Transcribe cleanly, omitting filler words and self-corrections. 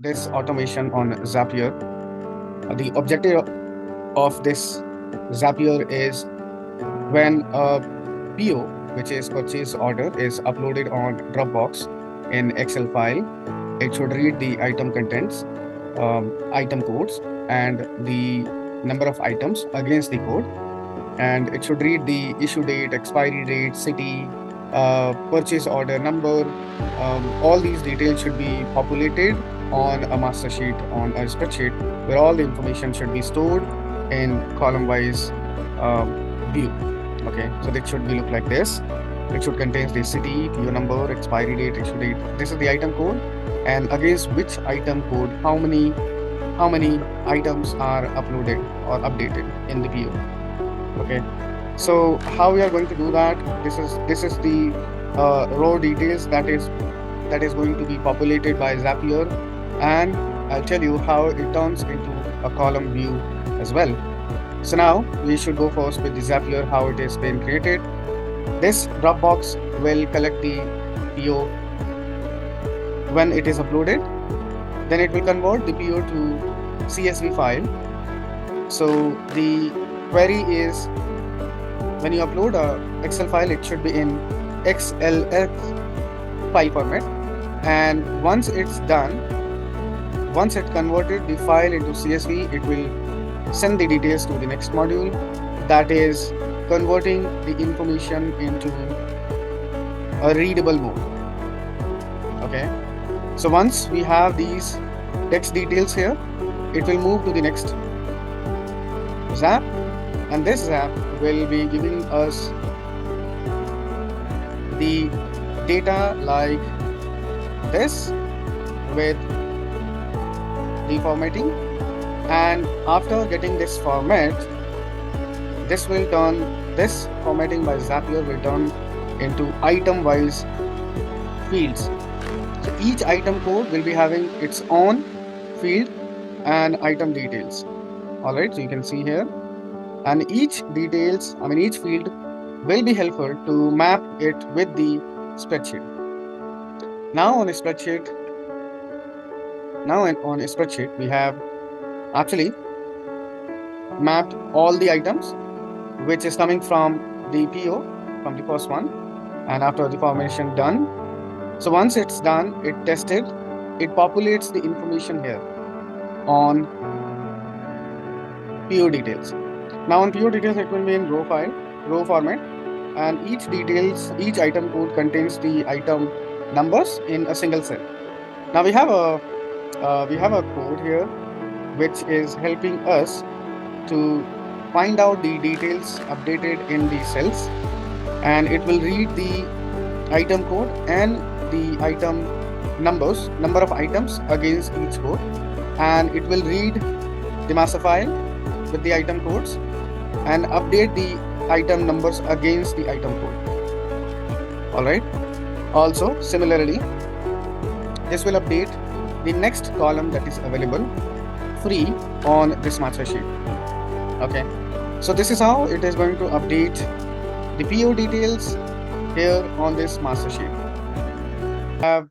this automation on Zapier. The objective of this Zapier is when a PO, which is purchase order, is uploaded on Dropbox in Excel file, it should read the item contents, item codes, and the number of items against the code. And it should read the issue date, expiry date, city, purchase order number. All these details should be populated on a master sheet, on a spreadsheet, where all the information should be stored in column-wise view. Okay, so it should be look like this. It should contain the city, PO number, expiry date, issue date. This is the item code, and against which item code, how many items are uploaded or updated in the PO. Okay, so how we are going to do that? This is the raw details that is going to be populated by Zapier, and I'll tell you how it turns into a column view as well. So now we should go first with the Zapier, how it is being created. This Dropbox will collect the PO when it is uploaded. Then it will convert the PO to CSV file. So the query is, when you upload a Excel file, it should be in XLS file format. And once it's done, once it converted the file into CSV, it will send the details to the next module, that is converting the information into a readable mode. Okay, so once we have these text details here, it will move to the next Zap, and this Zap will be giving us the data like this with the formatting. And after getting this format, this formatting by Zapier will turn into item-wise fields. So each item code will be having its own field and item details. All right, so you can see here, and each field will be helpful to map it with the spreadsheet. Now on a spreadsheet, we have actually mapped all the items which is coming from the PO, from the first one, and after the formation done. So once it's done, it tested, it populates the information here on PO details. Now on PO details, it will be in row format, and each item code contains the item numbers in a single cell. Now we have a code here which is helping us to find out the details updated in the cells, and it will read the item code and the item number of items against each code, and it will read the master file with the item codes and update the item numbers against the item code. All right, also similarly, this will update the next column that is available free on this master sheet. Okay, so this is how it is going to update the PO details here on this master sheet. We have